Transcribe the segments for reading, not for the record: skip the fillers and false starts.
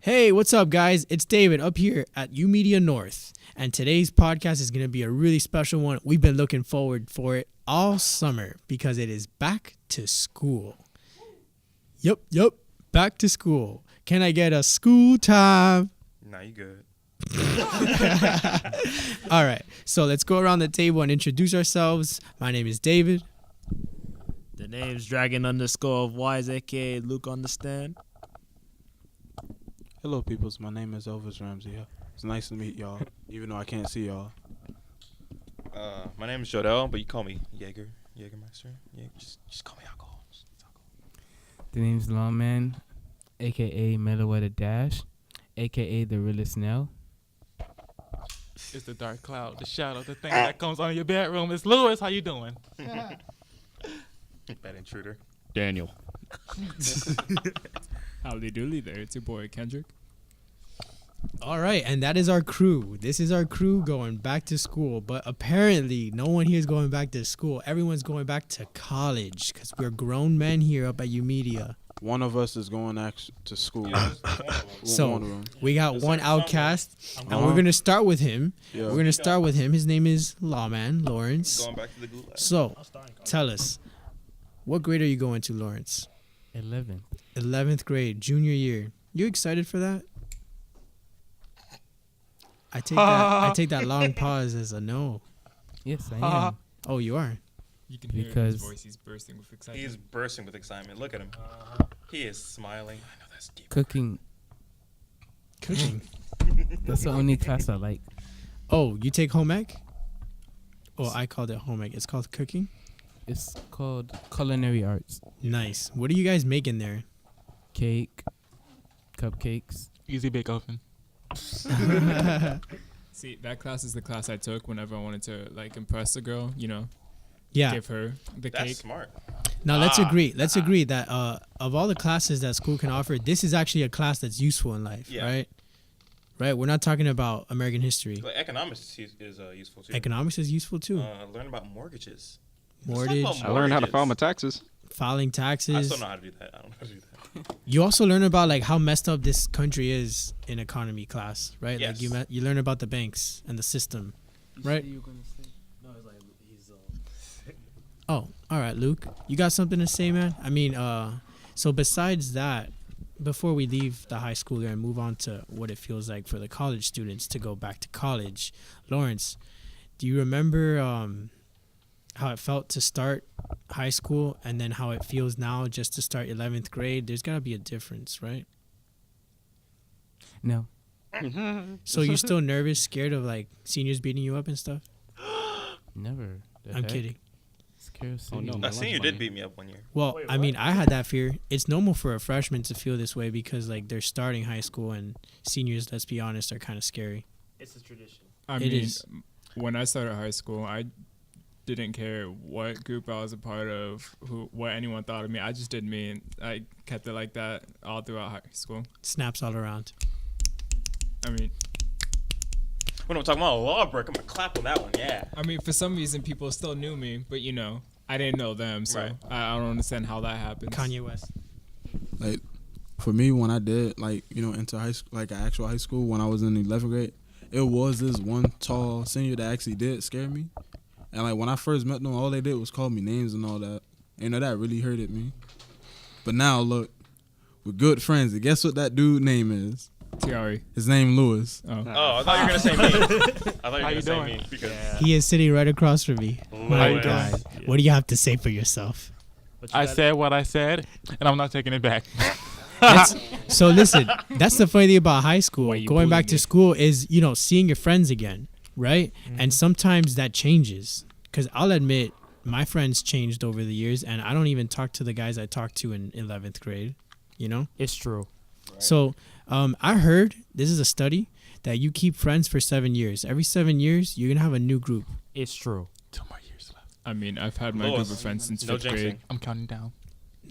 Hey, what's up, guys? It's David up here at YOUmedia North, and today's podcast is going to be a really special one. We've been looking forward for it all summer because it is back to school. Yup, back to school. Can I get a school time? Nah, you good. All right, so let's go around the table and introduce ourselves. My name is David. The name's Dragon_Wise, aka Luke Understand. Hello, peoples. My name is Elvis Ramsey. It's nice to meet y'all, even though I can't see y'all. My name is Jodell, but you call me Jägermeister. Yeah, just call me alcohol. The name's Lawman, a.k.a. Melloweather Dash, a.k.a. The Realest Nell. It's the dark cloud, the shadow, the thing that comes on your bedroom. It's Lewis. How you doing? Bad intruder. Daniel. Howdy doody there. It's your boy Kendrick. All right, and that is our crew. This is our crew going back to school, but apparently no one here is going back to school. Everyone's going back to college because we're grown men here up at YOUmedia. One of us is going to school. So we got one outcast, and we're going to start with him. Yeah. We're going to start with him. His name is Lawman, Lawrence. Going back to the gulag. So tell us, what grade are you going to, Lawrence? 11. 11th grade, junior year. You excited for that? I take that long pause as a no. Yes, I am. Oh, you are? You can hear in his Because- voice. He's bursting with excitement. He's bursting with excitement. Look at him. He is smiling. I know that's deep. Cooking, Cooking. that's the only class I like. Oh, you take home ec? Oh, I called it home ec. It's called cooking? It's called Culinary Arts. Nice. What are you guys making there? Cake, cupcakes. Easy bake oven. See, that class is the class I took whenever I wanted to like impress a girl. You know, Yeah. give her the That's cake. smart. Now let's agree. Let's agree that of all the classes that school can offer, this is actually a class that's useful in life, Yeah. right? Right. We're not talking about American history. But economics is useful too. Economics is useful too. Learn about mortgages. Mortgage, Let's talk I about learned how to file my mortgages. taxes. filing I taxes. still know how to do that. I don't know how to do that. You also learn about like how messed up this country is in economy class, right? Yes. Like you learn about the banks and the system, right? Oh, all right, Luke. You got something to say, man? I mean, so besides that, before we leave the high school year and move on to what it feels like for the college students to go back to college, Lawrence, do you remember how it felt to start high school and then how it feels now just to start 11th grade? There's got to be a difference, right? No. So you're still nervous, scared of like seniors beating you up and stuff? Never. The I'm heck? kidding. Scared Oh, no. City. My A senior lunch did money. beat me up one year. Well, I mean, I had that fear. It's normal for a freshman to feel this way because like they're starting high school and seniors, let's be honest, are kind of scary. It's a tradition. I It mean, is. when I started high school, I didn't care what group I was a part of, what anyone thought of me. I just did me, and I kept it like that all throughout high school. Snaps all around. I mean, When I'm talking about a lawbreak, I'm gonna clap on that one. Yeah. for some reason, people still knew me, but you know, I didn't know them, so Right. I don't understand how that happens. Kanye West. Like, for me, when I did, enter high school, like actual high school, when I was in 11th grade, it was this one tall senior that actually did scare me. And like when I first met them, all they did was call me names and all that. That really hurted me. But now, look, we're good friends. And guess what that dude name is? Tiari. His name Lewis. Oh. Oh, I thought you were gonna say me. I thought you were How gonna you say doing? me because He is sitting right across from me. My Lewis. God. What do you have to say for yourself? I said what I said, and I'm not taking it back. So listen, that's the funny thing about high school. Why you Going back bullying to me? school is, seeing your friends again, right? And sometimes that changes. Because I'll admit, my friends changed over the years, and I don't even talk to the guys I talked to in 11th grade, It's true. So I heard, this is a study, that you keep friends for 7 years. Every 7 years, you're going to have a new group. It's true. 2 more years left. I've had my Lewis, group of friends since no 5th grade. jinxing. I'm counting down.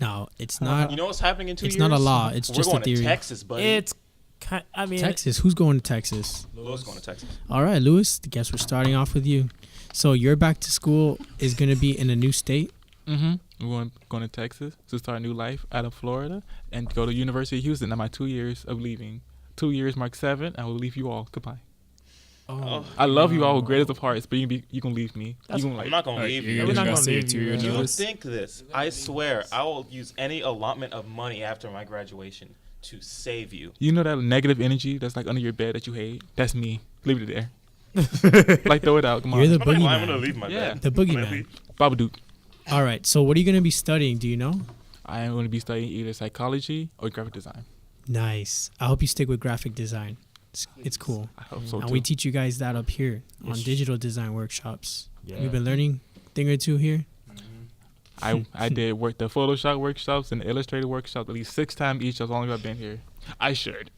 No, it's not. You know what's happening in 2 It's years? not a law. It's We're just a going theory. to Texas, buddy. It's Texas. Who's going to Texas? Lewis going to Texas. All right, Lewis, I guess we're starting off with you. So your back to school is going to be in a new state? Mm-hmm. We're going to Texas to start a new life out of Florida and go to University of Houston. Now my 2 years of leaving 2 years mark 7. I will leave you all. Goodbye. Oh, I love you all with greatest of hearts, but you gonna leave me. You gonna, like, I'm not gonna leave you. You're We're not gonna gonna see a leave you, 2-year man. You notice. think this? I swear, I will use any allotment of money after my graduation to save you. You know that negative energy that's like under your bed that you hate? That's me. Leave it there. Like, throw it out. Come on. you're the I'm not gonna boogeyman. leave my Yeah. bed. The I'm gonna boogeyman. leave. Babadook. All right. So what are you gonna be studying? Do you know? I am going to be studying either psychology or graphic design. Nice. I hope you stick with graphic design. It's cool. I hope so And too. we teach you guys that up here on Yes. digital design workshops. Yeah. We've been learning a thing or two here. I did work the Photoshop workshops and the Illustrator workshops at least 6 times each as long as I've been here. I should.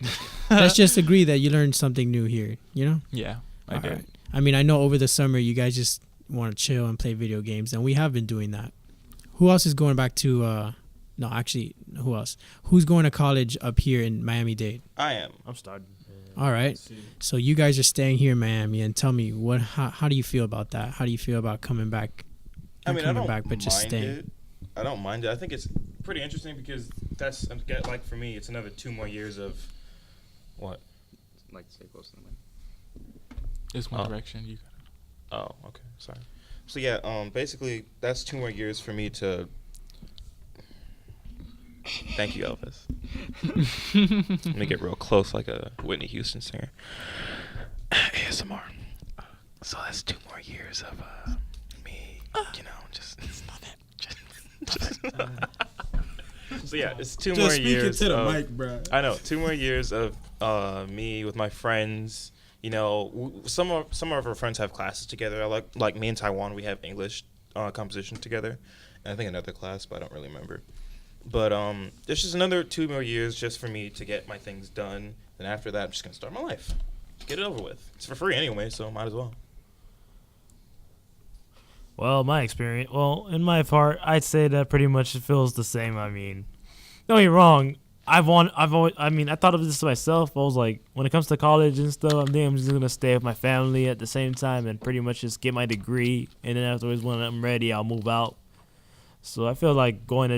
Let's just agree that you learned something new here. You know. Yeah, I All did. right. I mean, I know over the summer you guys just want to chill and play video games, and we have been doing that. Who else is going back to? No, actually, who else? Who's going to college up here in Miami-Dade? I am. I'm starting. All right. So you guys are staying here in Miami, and tell me how do you feel about that? How do you feel about coming back? I mean, I coming don't back, but just mind staying. it. I don't mind it. I think it's pretty interesting because that's like for me, it's another 2 more years of what? Like, stay close to the mic. It's one Oh. direction. You Oh, okay, sorry. So yeah, basically that's 2 more years for me to. Thank you, Elvis. Let me get real close, like a Whitney Houston singer. ASMR. So that's 2 more years of me, you know, just. So yeah, it's 2 more Just speak years. into the of, mic, bro. I know 2 more years of me with my friends. You know, some of our friends have classes together. Like me and Taiwan, we have English composition together, and I think another class, but I don't really remember. But there's just another 2 more years just for me to get my things done. Then after that, I'm just gonna start my life, get it over with. It's for free anyway, so might as well. Well, my experience. Well, in my part, I'd say that pretty much it feels the same. I mean, don't get me wrong. I thought of this to myself. I was like, when it comes to college and stuff, I think I'm just gonna stay with my family at the same time and pretty much just get my degree. And then afterwards, when I'm ready, I'll move out. So I feel like going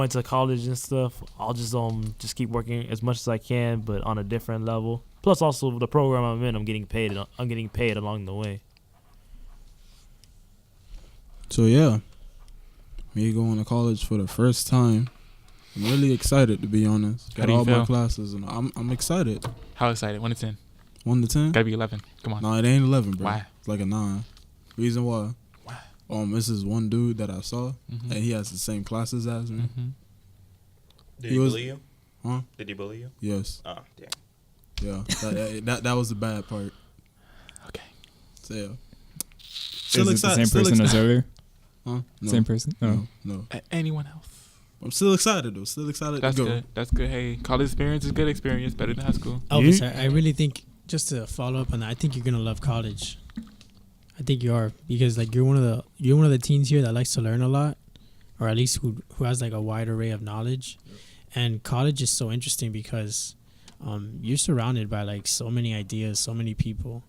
to college and stuff, I'll just keep working as much as I can, but on a different level. Plus, also the program I'm in, I'm getting paid along the way. So yeah, me going to college for the first time. I'm really excited, to be honest. How Got do you all my feel? classes, and I'm excited. How excited? 1 to 10. 1 to 10. Gotta be 11. Come on. No, it ain't 11, bro. Why? It's like a 9. Reason why? Why? This is one dude that I saw, Mhm. and he has the same classes as me. Mhm. Did He he was- bully you? Huh? Did he bully you? Yes. Oh, damn. Yeah. that was the bad part. Okay. So yeah. Is it the same person as earlier? Huh? No. Same person? Oh. No. Anyone else? I'm still excited though. Still excited That's to go. good. That's good. Hey, college experience is good experience. Better than high school. Elvis, I really think, just to follow up on that, I think you're gonna love college. I think you are, because like you're one of the teens here that likes to learn a lot, or at least who has like a wide array of knowledge. And college is so interesting because you're surrounded by like so many ideas, so many people,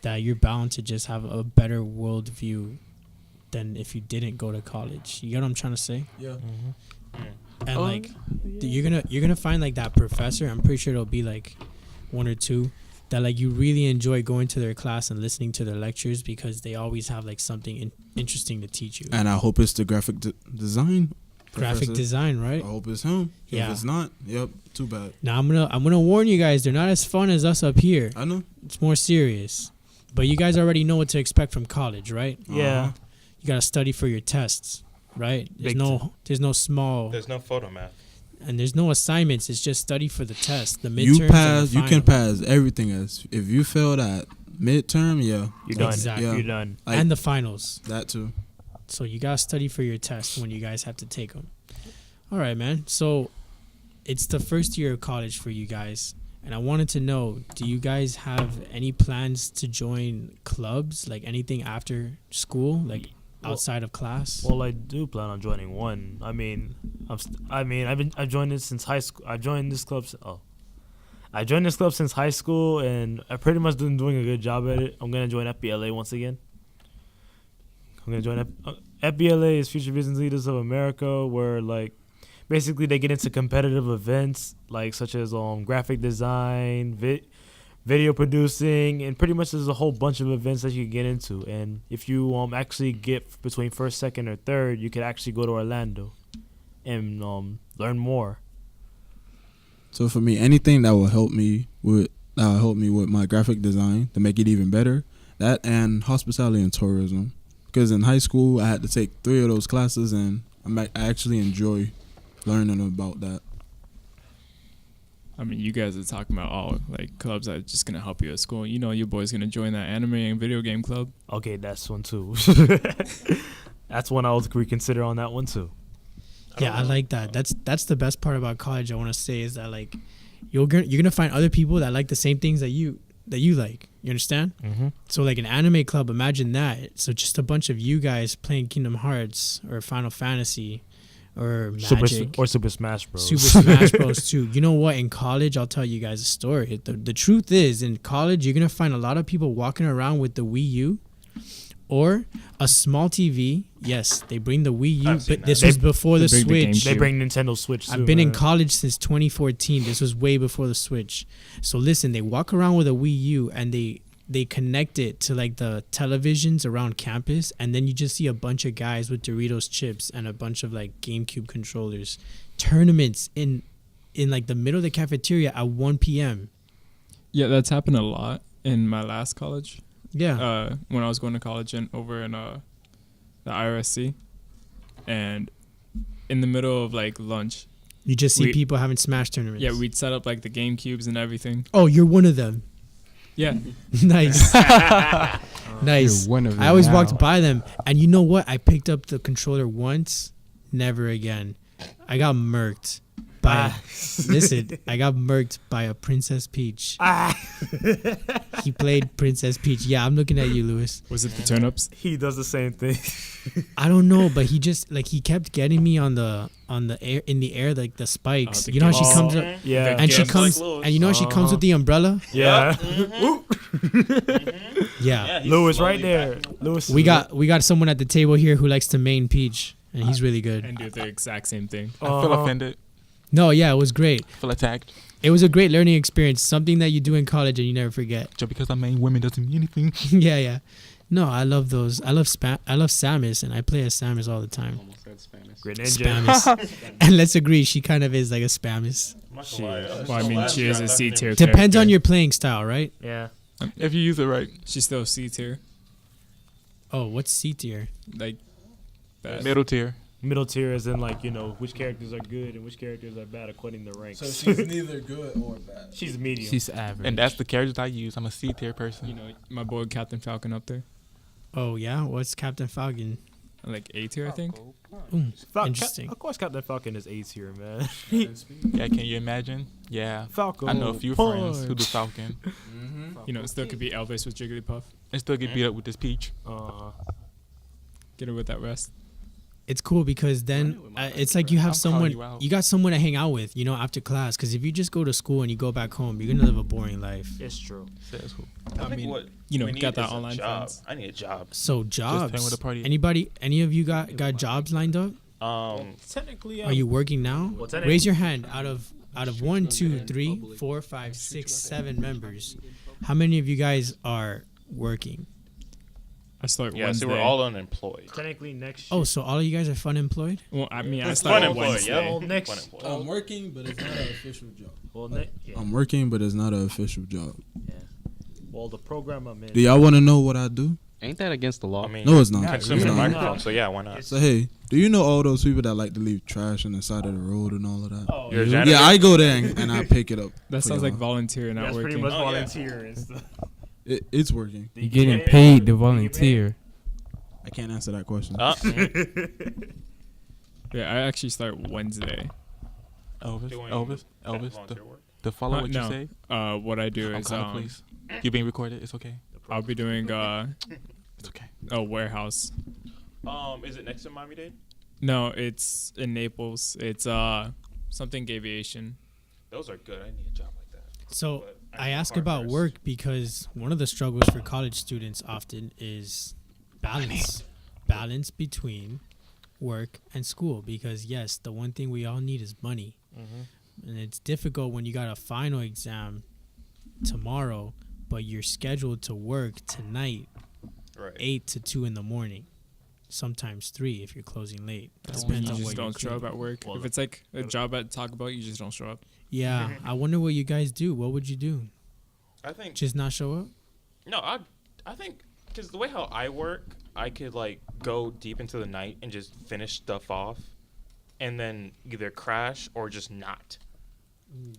that you're bound to just have a better world view than if you didn't go to college. You get what I'm trying to say? Yeah. And like you're gonna find like that professor, I'm pretty sure it'll be like 1 or 2 that like you really enjoy going to their class and listening to their lectures, because they always have like something interesting to teach you. And I hope it's the graphic design. Graphic professor. design, right? I hope it's him. Yeah. If it's not, yep, too bad. Now I'm gonna warn you guys, they're not as fun as us up here. I know. It's more serious. But you guys already know what to expect from college, right? Yeah. Uh-huh. You gotta study for your tests, right? There's Big no small, There's no photo math. and there's no assignments. It's just study for the test, the midterms. You and pass. the You can finals. pass everything else. If you fail that midterm, yeah, You're done. Exactly. Yeah. You're done. like- And the finals. that too. So you gotta study for your tests when you guys have to take them. All right, man. So it's the first year of college for you guys, and I wanted to know: do you guys have any plans to join clubs, like anything after school, like outside of class? Well, I do plan on joining one. I've joined this since high school. I joined this club since high school, and I pretty much been doing a good job at it. I'm gonna join FBLA once again. FBLA is Future Business Leaders of America, where like basically they get into competitive events like such as graphic design, video producing, and pretty much there's a whole bunch of events that you can get into. And if you actually get between first, second, or third, you could actually go to Orlando and learn more. So for me, anything that will help me with my graphic design to make it even better, that and hospitality and tourism. Because in high school, I had to take 3 of those classes, and I actually enjoy learning about that. I mean, you guys are talking about all like clubs that are just gonna help you at school. You know, your boy's gonna join that anime and video game club. Okay, that's one too. That's one I would reconsider on that one too. Yeah, I like that. That's the best part about college. I want to say is that like you're gonna find other people that like the same things that you like. You understand? Mm-hmm. So like an anime club, imagine that. So just a bunch of you guys playing Kingdom Hearts or Final Fantasy or Magic Super Smash Bros. Super Smash Bros. Too. You know what? In college, I'll tell you guys a story. The truth is, in college, you're gonna find a lot of people walking around with the Wii U or a small TV. Yes, they bring the Wii U, but this was before the Switch. They bring Nintendo Switch too. I've been in college since 2014. This was way before the Switch. So listen, they walk around with a Wii U and they connect it to like the televisions around campus, and then you just see a bunch of guys with Doritos chips and a bunch of like GameCube controllers. Tournaments in like the middle of the cafeteria at 1 p.m. Yeah, that's happened a lot in my last college. Yeah. When I was going to college and over in the IRSC, and in the middle of like lunch, You just see people having Smash tournaments. yeah, we'd set up like the Game Cubes and everything. Oh, you're one of them. Yeah, Nice. Nice. You're one of them I always now. walked by them, and you know what? I picked up the controller once, never again. I got murked by. Listen, I got murked by a Princess Peach. He played Princess Peach. Yeah, I'm looking at you, Lewis. was it the turnips? He does the same thing. I don't know, but he just like he kept getting me on the air in the air, like the spikes. the You know how she gift. comes up, Yeah. and she gifts. comes, Like Lewis. and you know how she comes with the umbrella. Yeah. Yeah. he's Lewis slowly right there. backing- Lewis. We got someone at the table here who likes to main Peach, and he's really good. And do the exact same thing. I feel offended. No, yeah, it was great. I feel attacked. It was a great learning experience, something that you do in college and you never forget. Just because I mean women doesn't mean anything. Yeah, yeah. No, I love those. I love Samus, and I play as Samus all the time. Almost said Spanish. Great ninja. Spamus. And let's agree, she kind of is like a Spamus. I'm not gonna lie, I'm Well, I so mean, glad she you is got a that C name. tier. Depends on character. your playing style, right? Yeah. If you use it right. She's still C tier. Oh, what's C tier? Like that. Middle tier. Middle tier is in like, which characters are good and which characters are bad according to ranks. So she's neither good or bad. She's medium. She's average. And that's the characters I use. I'm a C tier person. You know, my boy Captain Falcon up there. Oh yeah, what's Captain Falcon? Like A tier, I think. Interesting. Of course, Captain Falcon is A tier, man. Yeah, can you imagine? Yeah. Falcon. I know a few friends who do Falcon. You know, it still could be Elvis with Jigglypuff. And still get beat up with this peach. Get her with that rest. It's cool because then it's like you have I'm calling you someone, out. you got someone to hang out with, after class. Because if you just go to school and you go back home, you're gonna live a boring life. It's true. Says who? I think mean, what you know, we need got that is a online job. friends. I need a job. So playing jobs. with a party. Any of you got jobs lined up? Technically, Are you working now? Well, technically- Raise your hand. Out of 1, 2, 3, 4, 5, 6, 7 members, how many of you guys are working? I start Yeah, Wednesday. so we're all unemployed. Technically, next Oh, so all of you guys are fun employed? Well, I mean, I start on Unemployed, Wednesday. yeah. Well, next- Unemployed. I'm working, but it's not an official job. yeah. I'm working, but it's not an official job. Well, the program I'm in. Do y'all want to know what I do? Ain't that against the law? I mean, No, it's not. you're It's consuming a not. microphone, so yeah, why not? So hey, do you know all those people that like to leave trash on the side of the road and all of that? Oh, You're a yeah. janitor? Yeah, I go there and I pick it up. That for sounds like y'all. volunteer, not That's pretty working. much Oh, yeah. volunteer and stuff. It's working. You're getting paid to volunteer. I can't answer that question. Yeah, I actually start Wednesday. Elvis. Doing Elvis. Elvis. volunteer work. To follow what no. you say. What I do I'm is calling police. You're being recorded. It's okay. I'll be doing It's okay. a warehouse. Is it next to Miami-Dade? No, it's in Naples. It's something aviation. Those are good. I need a job like that. So But I need ask partners. about work because one of the struggles for college students often is balance between work, and school. Because yes, the one thing we all need is money. And it's difficult when you got a final exam tomorrow, but you're scheduled to work tonight, Right. 8 to 2 in the morning, sometimes 3 if you're closing late. That's when Depends you on just what you're don't show up cleaning. at work. Well, If it's like a job at Taco Bell, you just don't show up. Yeah, I wonder what you guys do. What would you do? I think Just not show up? no. I think because the way how I work, I could like go deep into the night and just finish stuff off, and then either crash or just not.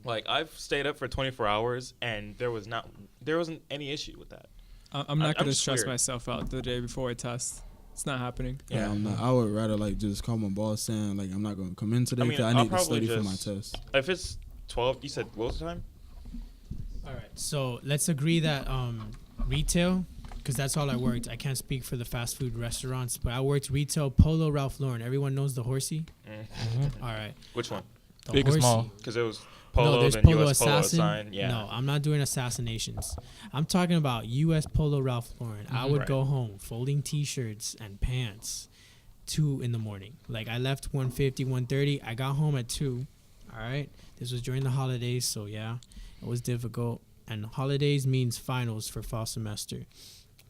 Like I've stayed up for 24 hours and there wasn't any issue with that. I'm not I'm gonna just stress weird. myself out the day before I test. It's not happening. Yeah, I'm not, I would rather like just call my boss saying like I'm not gonna come in today I mean, because I I'll need to probably study for my just- test. If it's 12, you said what was the time? All right. So let's agree that retail, because that's all I worked. I can't speak for the fast food restaurants, but I worked retail, Polo, Ralph Lauren. Everyone knows the horsey? All right. Which one? The Big or horsey. small? Because it was Polo, No, there's then Polo US Polo Assassin. sign. Yeah. No, I'm not doing assassinations. I'm talking about US Polo Ralph Lauren. I would Right. go home folding t-shirts and pants 2 in the morning. Like I left 1:50, 1:30. I got home at 2. All right. This was during the holidays, so yeah, it was difficult. And holidays means finals for fall semester.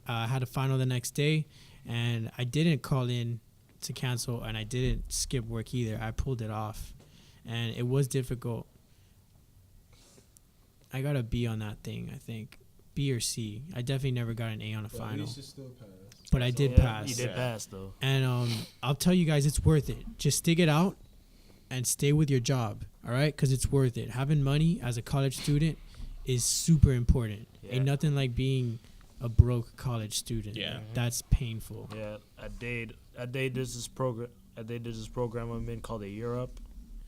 I had a final the next day, and I didn't call in to cancel, and I didn't skip work either. I pulled it off, and it was difficult. I got a B on that thing, I think. B or C. I definitely never got an A on a final. But I did pass. You did pass though. And I'll tell you guys, it's worth it. Just stick it out and stay with your job, all right? Because it's worth it. Having money as a college student is super important. Yeah. Ain't nothing like being a broke college student. Yeah. That's painful. Yeah, I did this program I'm in called the Europe,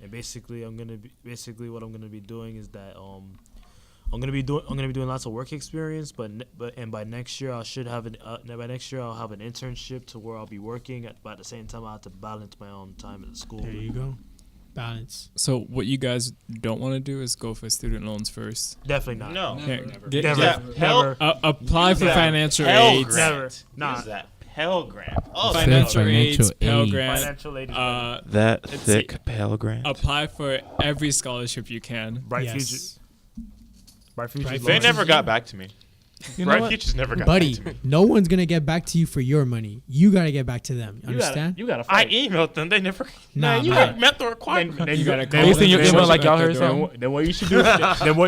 and basically what I'm gonna be doing is that I'm gonna be doing lots of work experience, but by next year I'll have an internship to where I'll be working but at the same time I have to balance my own time at the school. There you go. Balance. So what you guys don't want to do is go for student loans first. Definitely not. No. Here, never. get- Never. Yeah, Never. apply for Use that financial Pell aid. Grant. Never. Nah. Use that Pell Grant. Oh, Financial Financial aids, Pell aid. Grant. Financial aid is that Let's thick see. Pell Grant. Apply for every scholarship you can. Bright Yes. future. Bright future. Bright They Future. never got back to me. You know Bright what? Futures never got Buddy, back to me. no one's going to get back to you for your money. You got to get back to them. Understand? You gotta I fight. emailed them. They never. Nah, you man. met the requirement. Then You gotta then- call You seen your them. email like y'all Shut heard their door. something? Then what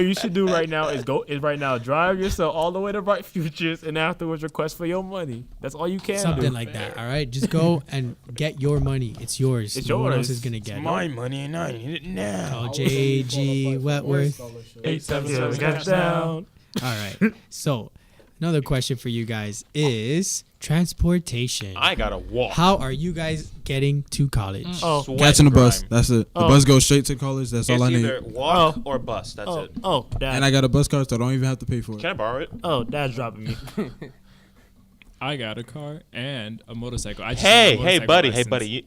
you should do right now is drive yourself all the way to Bright Futures and afterwards request for your money. That's all you can Something do. like that, all right? Just go and get your money. It's yours. It's no one else yours. is going to get it. My money and I need it now. Call J.G. Wetworth. 877 catch down. All right. So, another question for you guys is transportation. I gotta walk. How are you guys getting to college? Oh, Sweat Catching the bus. grime. That's it. The Oh. bus goes straight to college. That's It's all I need. either walk or bus. That's it. Dad. And I got a bus card, so I don't even have to pay for it. Can I borrow it? Dad's dropping me. I got a car and a motorcycle. I just Hey, need a hey, motorcycle buddy, license. hey, buddy.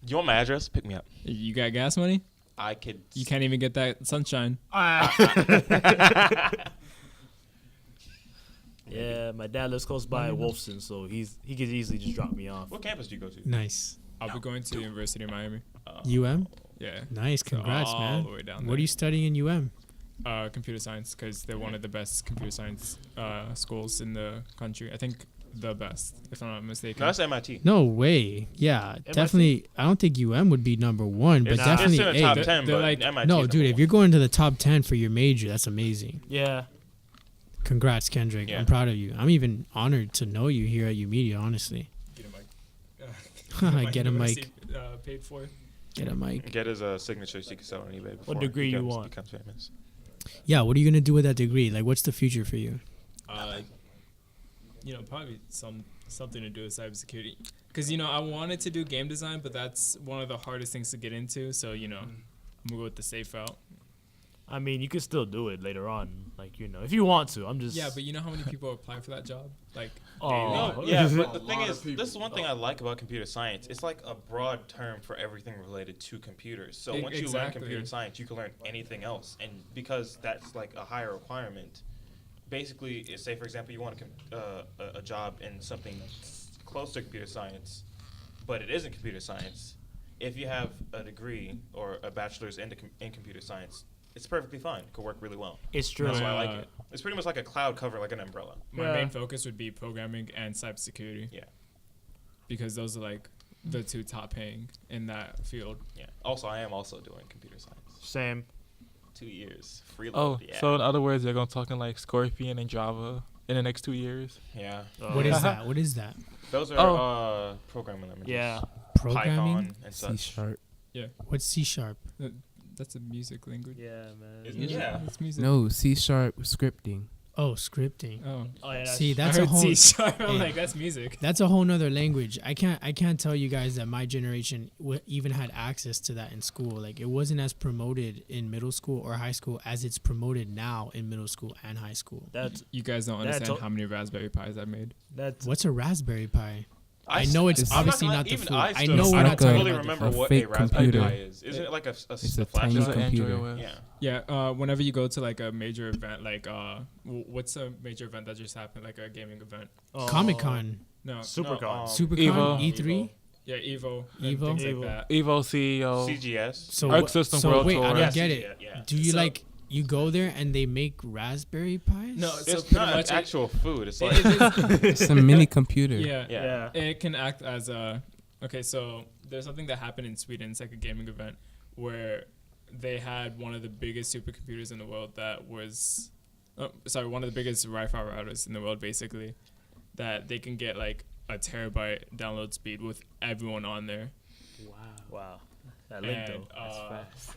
You want my address? Pick me up. You got gas money? I could. You can't even get that sunshine. Yeah, my dad lives close by Wolfson, so he could easily just drop me off. What campus do you go to? Nice. I'll be going to the University of Miami. UM? Yeah. Nice. So Congrats, all man. the way down What are there. you studying in UM? Computer science, because they're one of the best computer science schools in the country. I think the best, if I'm not mistaken. No, that's MIT. No way. Yeah, definitely. I don't think UM would be number one, but It's, definitely it's in the top A. 10, They're but like- MIT. No, is dude, number if you're going to the top 10 for your major, that's amazing. Yeah. Congrats, Kendrick. Yeah. I'm proud of you. I'm even honored to know you here at YOUmedia, honestly. Get a mic. Get a mic. University, paid for. Get a mic. Get his signature so you can sell on eBay before degree he you becomes, want? becomes famous. Yeah, what are you going to do with that degree? Like, what's the future for you? Probably something to do with cybersecurity. Because I wanted to do game design, but that's one of the hardest things to get into. So I'm gonna go with the safe route. I mean, you can still do it later on, if you want to. I'm just. Yeah, but you know how many people apply for that job? Like, Oh. No, yeah, but the thing lot is, of people. this is one thing I like about computer science. It's like a broad term for everything related to computers. So once you learn Exactly. computer science, you can learn anything else. And because that's like a higher requirement, basically, say for example, you want a job in something close to computer science, but it isn't computer science. If you have a degree or a bachelor's in computer science, it's perfectly fine. Could work really well. It's true. That's why I like it. It's pretty much like a cloud cover, like an umbrella. My main focus would be programming and cybersecurity. Yeah. Because those are like the two top paying in that field. Yeah. Also, I am also doing computer science. Same. 2 years. Freeload. Oh, Yeah. so in other words, they're gonna talk in like Scorpion and Java in the next 2 years. Yeah. What is that? What is that? Those are programming languages. Yeah. Programming? Python and such. C#. What's C sharp? That's a music language. Yeah, man. Isn't it? Yeah. It's music. No, C# scripting. Oh, scripting. Oh. Oh, yeah. See, I that's a heard whole. C#. I'm Hey. like, that's music. That's a whole nother language. I can't tell you guys that my generation even had access to that in school. Like it wasn't as promoted in middle school or high school as it's promoted now in middle school and high school. That's You guys don't That's understand o- how many Raspberry Pis I made. that's What's a Raspberry Pi? I s- know it's It's- obviously I'm not the even food. I I still know we're not don't talking fully about the remember food. what fake a Raspberry computer. Pi is. Isn't it like a It's a flash tiny drive? Just an computer. Android OS. Yeah. Yeah, whenever you go to like a major event, like what's a major event that just happened, like a gaming event? Comic Con, No, SuperCon. SuperCon, Evo. E3. yeah, Evo, Evo? things Evo. like that. Evo CEO. CGS. So Arc what- System so World wait, I Tour. don't get it. Yeah. Do you So- like you go there and they make Raspberry Pis? No, so It's pretty not much actual food. It's it- like it is- It's a mini computer. yeah, Yeah. It can act as a okay. So there's something that happened in Sweden. It's like a gaming event where they had one of the biggest supercomputers in the world that was, one of the biggest Wi-Fi routers in the world, basically, that they can get like a terabyte download speed with everyone on there. Wow. That link And, though. That's fast.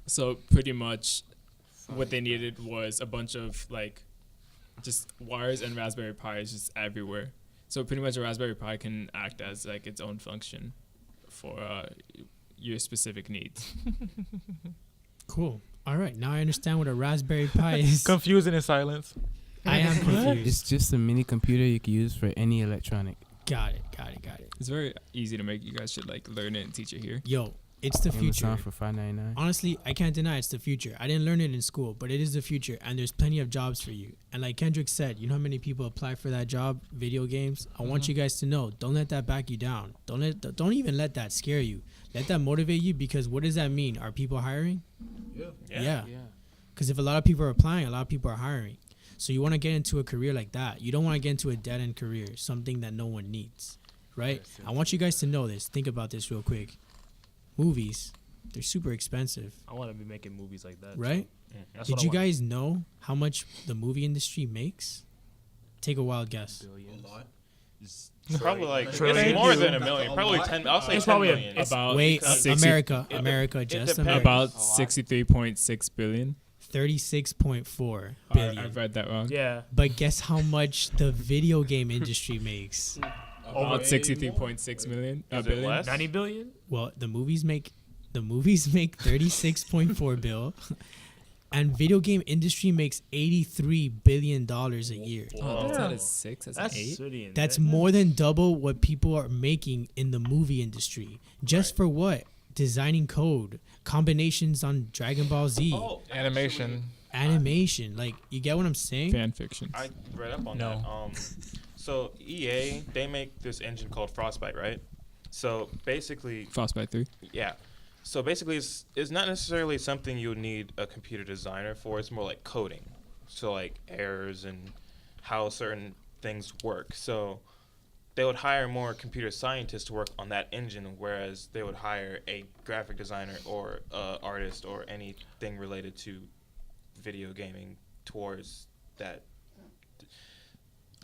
So pretty much, what they needed was a bunch of like, just wires and Raspberry Pis just everywhere. So pretty much a Raspberry Pi can act as like its own function for your specific needs. Cool. All right, now I understand what a Raspberry Pi is. Confusing in silence. I am confused. It's just a mini computer you can use for any electronic. Got it. It's very easy to make. You guys should like learn it and teach it here. Yo, it's the future. Amazon for $5.99. Honestly, I can't deny it's the future. I didn't learn it in school, but it is the future, and there's plenty of jobs for you. And like Kendrick said, you know how many people apply for that job? Video games. I want you guys to know, don't let that back you down. Don't even let that scare you. Let that motivate you, because what does that mean? Are people hiring? Yeah. Because if a lot of people are applying, a lot of people are hiring. So you want to get into a career like that. You don't want to get into a dead-end career, something that no one needs, right? I want you guys to know this. Think about this real quick. Movies, they're super expensive, I want to be making movies like that. right? That's Did what I you want. guys know how much the movie industry makes? Take a wild guess. probably like Trillion. it's more than a million. Probably 10. I'll say It's 10 probably a- million. it's- About Wait, 60 America, just depends. America. about 63.6 billion. 36.4 I billion. read that wrong. Yeah. But guess how much the video game industry makes? About 63.6 million. Is it Billion. less? 90 billion? Well, the movies make 36.4 bill, and video game industry makes $83 billion a year. Oh, that's not Yeah. a 6. That's, That's an 8. city. That's more than double what people are making in the movie industry. Just for what? Designing code, combinations on Dragon Ball Z, Animation. animation. Like, you get what I'm saying? Fan fiction. I read up on No. that. So EA, they make this engine called Frostbite, right? So basically, Frostbite 3. yeah. So basically, it's not necessarily something you would need a computer designer for. It's more like coding. So like errors and how certain things work. So they would hire more computer scientists to work on that engine, whereas they would hire a graphic designer or artist or anything related to video gaming towards that.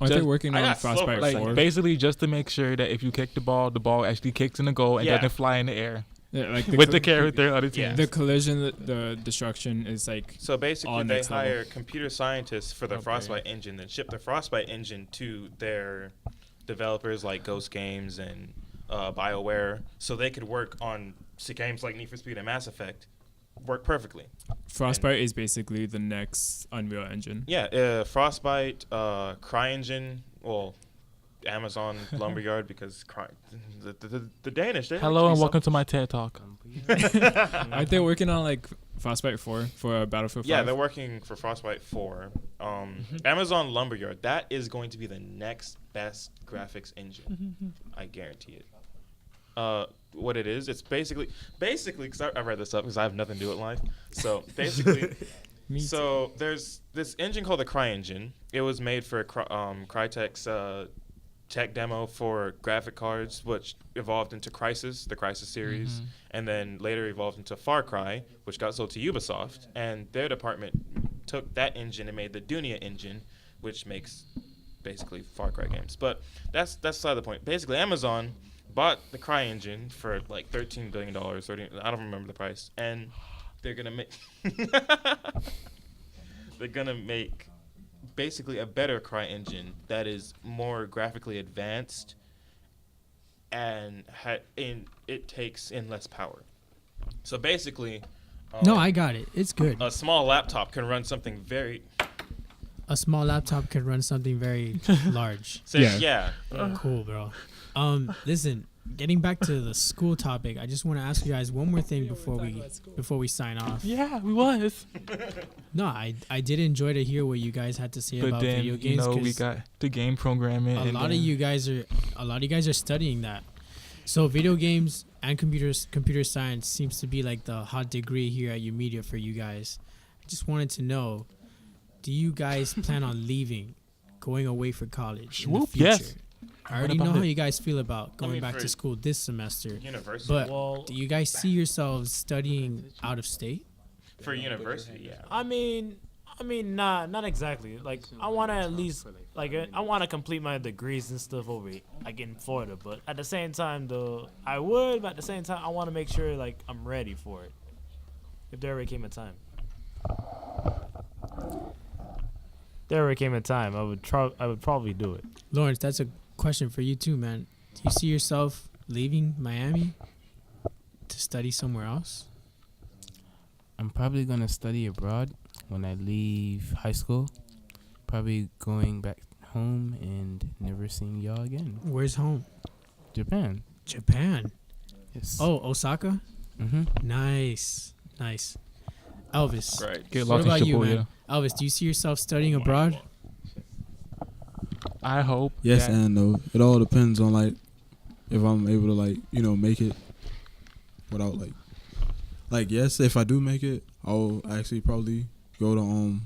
Aren't they Just- working I on got slow for a Frostbite Like second. 4? basically just to make sure that if you kick the ball actually kicks in the goal and Yeah. doesn't fly in the air Yeah, like with the character other Yeah. teams. The collision, the destruction is like So basically, All they next level. hire computer scientists for the Okay. Frostbite engine, then ship the Frostbite engine to their developers like Ghost Games and BioWare, so they could work on games like Need for Speed and Mass Effect, work perfectly. Frostbite is basically the next Unreal Engine. Yeah, Frostbite, CryEngine, well, Amazon Lumberyard, because the Danish. They like Hello to and be welcome to my TED Talk. Aren't they working on like Frostbite 4 for Battlefield 5? Yeah, they're working for Frostbite 4. Amazon Lumberyard, that is going to be the next best graphics engine. I guarantee it. what it is. It's basically because I read this up because I have nothing to do with life. So basically, so there's this engine called the CryEngine. It was made for Crytek's tech demo for graphic cards, which evolved into Crysis, the Crysis series, and then later evolved into Far Cry, which got sold to Ubisoft. And their department took that engine and made the Dunia engine, which makes basically Far Cry games. But that's beside the point. Basically, Amazon bought the CryEngine for like $13 billion. I don't remember the price. And they're gonna make basically a better CryEngine that is more graphically advanced, and it takes in less power. So basically, No, I got it. It's good. a small laptop can run something very. A small laptop can run something very large. So, yeah. Cool, bro. Listen, getting back to the school topic, I just want to ask you guys one more thing before we sign off. Yeah, we was. No, I did enjoy to hear what you guys had to say But about then video games. we got the game programming. a and lot of then- you guys are studying that. So video games and computer science seems to be like the hot degree here at YOUmedia for you guys. I just wanted to know, do you guys plan on leaving, going away for college in the Whoop, future? yes. I already What know about how it? you guys feel about going mean, back for to school this semester. University. But Well, do you guys see yourselves studying out of state? For university, yeah. I mean, not exactly. Like, I want to at least, like, I want to complete my degrees and stuff over, like, in Florida. But at the same time, though, I would. But at the same time, I want to make sure, like, I'm ready for it. If there ever came a time. There ever came a time, I would probably do it. Lawrence, that's a question for you too, man. Do you see yourself leaving Miami to study somewhere else? I'm probably gonna study abroad when I leave high school. Probably going back home and never seeing y'all again. Where's home? Japan. Japan. Yes. Oh, Osaka? Mm-hmm. Nice. Elvis. Right. Get What lost in about you, Shibuya. man? Elvis, do you see yourself studying abroad? I hope. Yes that- and no. It all depends on like if I'm able to like make it without like yes, if I do make it, I'll actually probably go to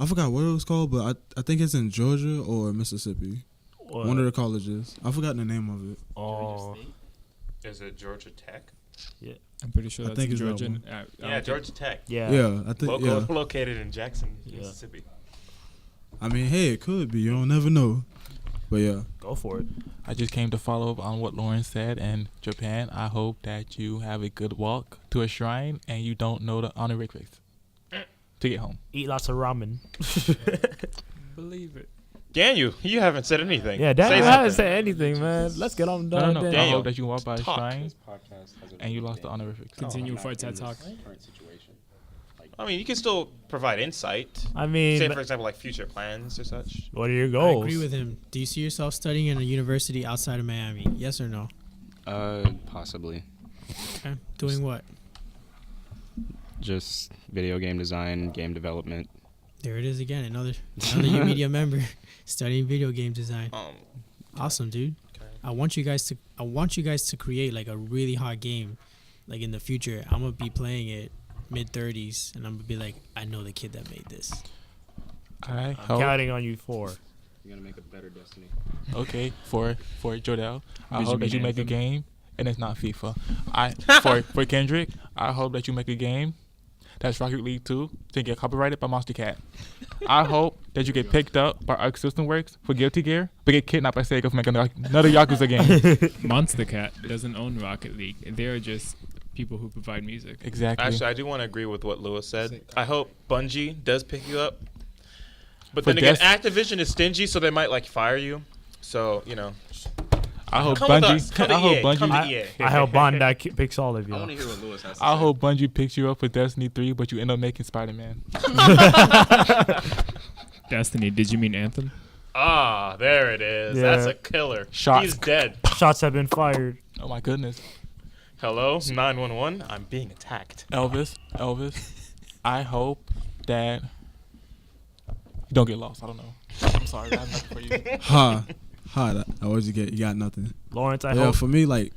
I forgot what it was called, but I think it's in Georgia or Mississippi. One of the colleges. I forgot the name of it. Oh, Is it Georgia Tech? I'm pretty sure I that's think in it's that Georgia. one. Yeah, Georgia Tech. yeah. Yeah, I think Located in Jackson, Yeah. Mississippi. I mean, hey, it could be. You don't never know. But yeah. Go for it. I just came to follow up on what Lauren said. And Japan, I hope that you have a good walk to a shrine and you don't know the honorifics to get home. Eat lots of ramen. Believe it. Daniel, you haven't said anything. Yeah, Say Daniel something. hasn't said anything, man. Let's get on done. No. I Daniel, hope that you walk by a talk. shrine and you lost the honorifics. Continue for TED Talk. I mean, you can still provide insight. I mean, Say, for example, like future plans or such. what are your I goals? agree with him. Do you see yourself studying in a university outside of Miami? Yes or no? Possibly. Okay. Doing what? Just video game design, game development. There it is again. Another YOUmedia member studying video game design. Awesome, dude. Okay. I want you guys to create like a really hot game, like in the future. I'm gonna be playing it mid-30s, and I'm gonna be like, I know the kid that made this. All right. I'm counting on you for. You're gonna make a better Destiny. Okay, for Jodell, I Did hope you that you mean make a Anthem? game and it's not FIFA. For Kendrick, I hope that you make a game that's Rocket League 2 to get copyrighted by Monster Cat. I hope that you get picked up by Arc System Works for Guilty Gear, but get kidnapped by Sega for making another Yakuza game. Monster Cat doesn't own Rocket League. They're just people who provide music. Exactly. Actually, I do want to agree with what Lewis said. I hope Bungie does pick you up. But For then again, Dest- Activision is stingy, so they might like fire you. So, I hope come with us. Bungie. Come to I hope EA. Come Bungie. to EA. I hope Bandai picks all of you. I want to hear what Lewis has to I say. hope Bungie picks you up for Destiny 3, but you end up making Spider-Man. Destiny, did you mean Anthem? Ah, there it is. Yeah. That's a killer. Shots. He's dead. Shots have been fired. Oh my goodness. Hello, 911. I'm being attacked. Elvis, I hope that you don't get lost. I don't know. I'm sorry. I have nothing for you. Ha. That what you get? You got nothing. Lawrence, I Yeah, hope. for me, like,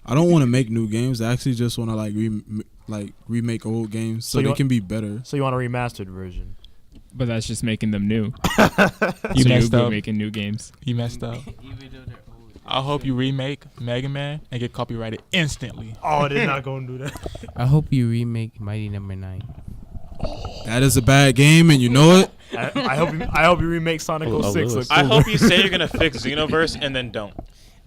I don't want to make new games. I actually just want to remake old games so you they want- can be better. So you want a remastered version? But that's just making them new. You so messed go up. making new games. You messed up. Even though they're old. I hope you remake Mega Man and get copyrighted instantly. Oh, they're not gonna do that. I hope you remake Mighty Number 9. That is a bad game, and you know it. I hope you remake Sonic Oh, 06. Lewis. I hope you say you're gonna fix Xenoverse and then don't.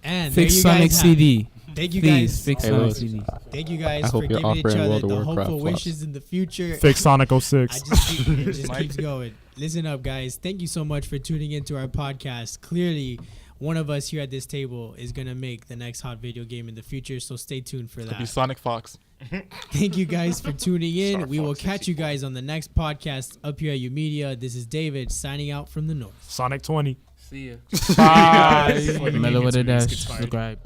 And Fix there you Sonic guys have it. CD. Thank you Please guys. fix Hey, Sonic Lewis. CD. Thank you guys I for hope you're giving each offering other World of the Warcraft hopeful flops. wishes in the future. Fix Sonic I 06. it just keeps going. Listen up, guys. Thank you so much for tuning into our podcast. Clearly, one of us here at this table is gonna make the next hot video game in the future. So stay tuned for Could be that. Sonic Fox. Thank you guys for tuning in. Star We will Fox catch you 64. guys on the next podcast up here at YOUmedia. This is David signing out from the north. Sonic 20. See ya. Bye. Before the game Mellow gets with a released, dash. gets fired. Subscribe.